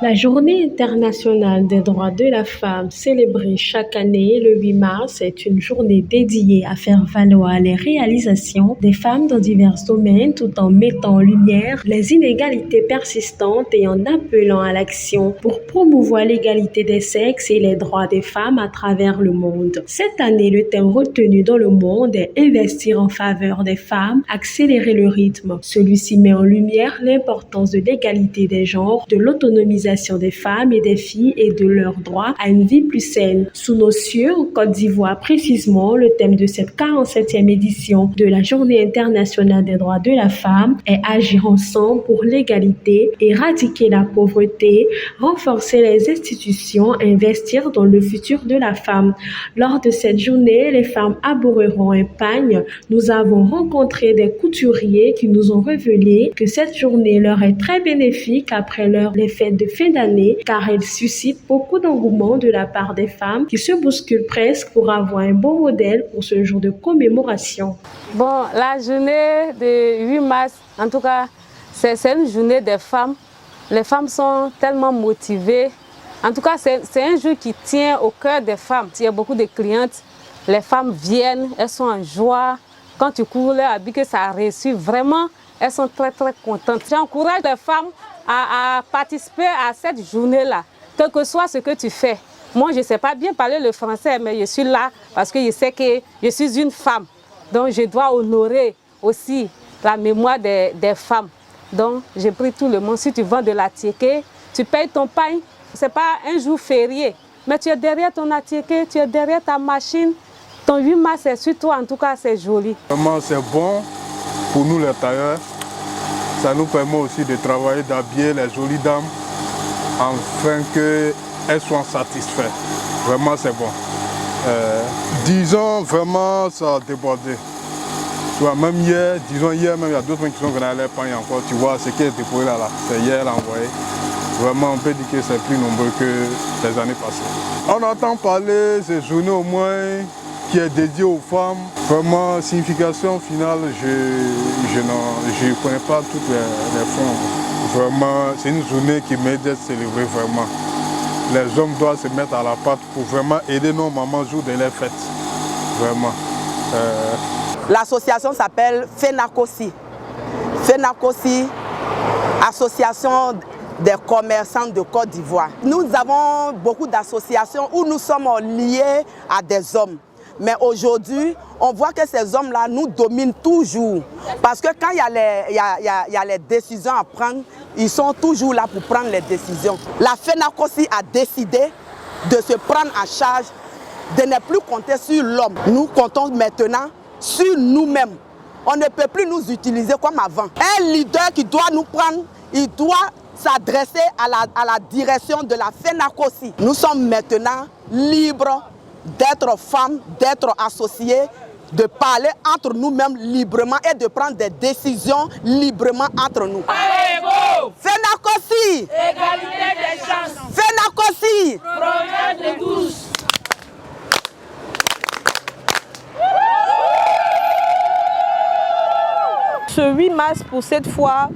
La Journée internationale des droits de la femme, célébrée chaque année le 8 mars, est une journée dédiée à faire valoir les réalisations des femmes dans divers domaines tout en mettant en lumière les inégalités persistantes et en appelant à l'action pour promouvoir l'égalité des sexes et les droits des femmes à travers le monde. Cette année, le thème retenu dans le monde est investir en faveur des femmes, accélérer le rythme. Celui-ci met en lumière l'importance de l'égalité des genres, de l'autonomisation des femmes et des filles et de leur droit à une vie plus saine. Sous nos cieux, en Côte d'Ivoire précisément, le thème de cette 47e édition de la Journée internationale des droits de la femme est agir ensemble pour l'égalité, éradiquer la pauvreté, renforcer les institutions, investir dans le futur de la femme. Lors de cette journée, les femmes arboreront un pagne. Nous avons rencontré des couturiers qui nous ont révélé que cette journée leur est très bénéfique après les fêtes de fin d'année car elle suscite beaucoup d'engouement de la part des femmes qui se bousculent presque pour avoir un bon modèle pour ce jour de commémoration. Bon, la journée de 8 mars, en tout cas, c'est une journée des femmes. Les femmes sont tellement motivées. En tout cas, c'est un jour qui tient au cœur des femmes. Il y a beaucoup de clientes, les femmes viennent, elles sont en joie. Quand tu couvres leur habit que ça a reçu, vraiment, elles sont très très contentes. J'encourage les femmes à participer à cette journée-là, quel que soit ce que tu fais. Moi, je ne sais pas bien parler le français, mais je suis là parce que je sais que je suis une femme. Donc, je dois honorer aussi la mémoire des femmes. Donc, j'ai pris tout le monde. Si tu vends de la tiéké, tu payes ton pain. Ce n'est pas un jour férié, mais tu es derrière ton attiéké, tu es derrière ta machine. Ton 8 mars, c'est sur toi, en tout cas, c'est joli. Vraiment, c'est bon pour nous les tailleurs. Ça nous permet aussi de travailler, d'habiller les jolies dames afin qu'elles soient satisfaites. Vraiment, c'est bon. Disons, vraiment, ça a débordé. Tu vois, même hier, disons hier, même il y a d'autres qui sont venus à l'épargne encore. Tu vois, ce qui est déposé là, c'est hier l'envoyé. Vraiment, on peut dire que c'est plus nombreux que les années passées. On entend parler de ces journées au moins qui est dédiée aux femmes. Vraiment, signification finale, je ne connais pas toutes les fonds. Vraiment, c'est une journée qui mérite d'être célébrée vraiment. Les hommes doivent se mettre à la pâte pour vraiment aider nos mamans jour de leurs fêtes. Vraiment. L'association s'appelle FENACOSI. FENACOSI, Association des commerçants de Côte d'Ivoire. Nous avons beaucoup d'associations où nous sommes liés à des hommes. Mais aujourd'hui, on voit que ces hommes-là nous dominent toujours. Parce que quand il y a les décisions à prendre, ils sont toujours là pour prendre les décisions. La FENACOSI a décidé de se prendre en charge, de ne plus compter sur l'homme. Nous comptons maintenant sur nous-mêmes. On ne peut plus nous utiliser comme avant. Un leader qui doit nous prendre, il doit s'adresser à la direction de la FENACOSI. Nous sommes maintenant libres d'être femmes, d'être associées, de parler entre nous-mêmes librement et de prendre des décisions librement entre nous. Allez, go! FENACOSI! Égalité des chances! FENACOSI! Progrès de tous! Ce 8 mars, pour cette fois,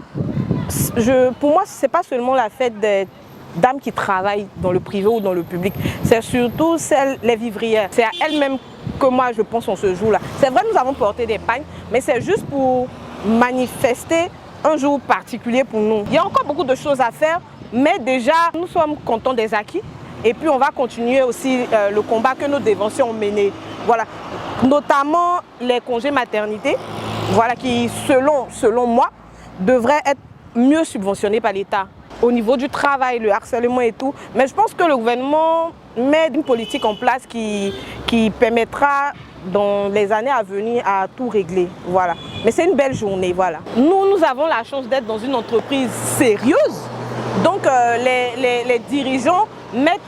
pour moi, ce n'est pas seulement la fête des dames qui travaillent dans le privé ou dans le public, c'est surtout les vivrières. C'est à elles-mêmes que moi je pense en ce jour-là. C'est vrai, nous avons porté des pagnes, mais c'est juste pour manifester un jour particulier pour nous. Il y a encore beaucoup de choses à faire, mais déjà nous sommes contents des acquis et puis on va continuer aussi le combat que nos déventions ont mené. Voilà, notamment les congés maternité, voilà, qui selon moi devraient être mieux subventionnés par l'État. Au niveau du travail, le harcèlement et tout. Mais je pense que le gouvernement met une politique en place qui permettra dans les années à venir à tout régler. Voilà. Mais c'est une belle journée. Voilà. Nous avons la chance d'être dans une entreprise sérieuse. Donc les dirigeants mettent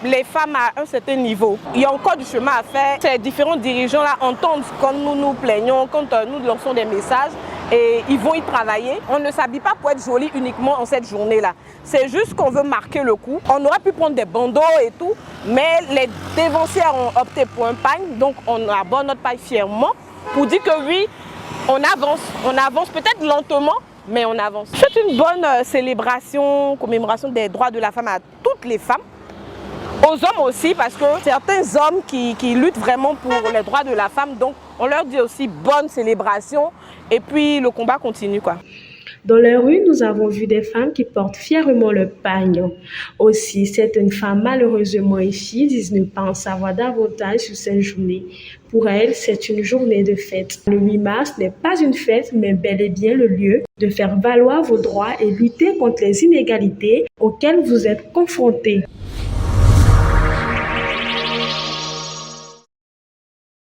les femmes à un certain niveau. Il y a encore du chemin à faire. Ces différents dirigeants-là entendent quand nous nous plaignons, quand nous lançons des messages. Et ils vont y travailler. On ne s'habille pas pour être joli uniquement en cette journée-là. C'est juste qu'on veut marquer le coup. On aurait pu prendre des bandeaux et tout, mais les dévancières ont opté pour un pagne, donc on aborde notre paille fièrement pour dire que oui, on avance peut-être lentement, mais on avance. C'est une bonne célébration, commémoration des droits de la femme à toutes les femmes, aux hommes aussi, parce que certains hommes qui luttent vraiment pour les droits de la femme, donc on leur dit aussi bonne célébration et puis le combat continue, quoi. Dans les rues, nous avons vu des femmes qui portent fièrement le pagne. Aussi, certaines femmes malheureusement ici disent ne pas en savoir davantage sur cette journée. Pour elles, c'est une journée de fête. Le 8 mars n'est pas une fête, mais bel et bien le lieu de faire valoir vos droits et lutter contre les inégalités auxquelles vous êtes confrontés.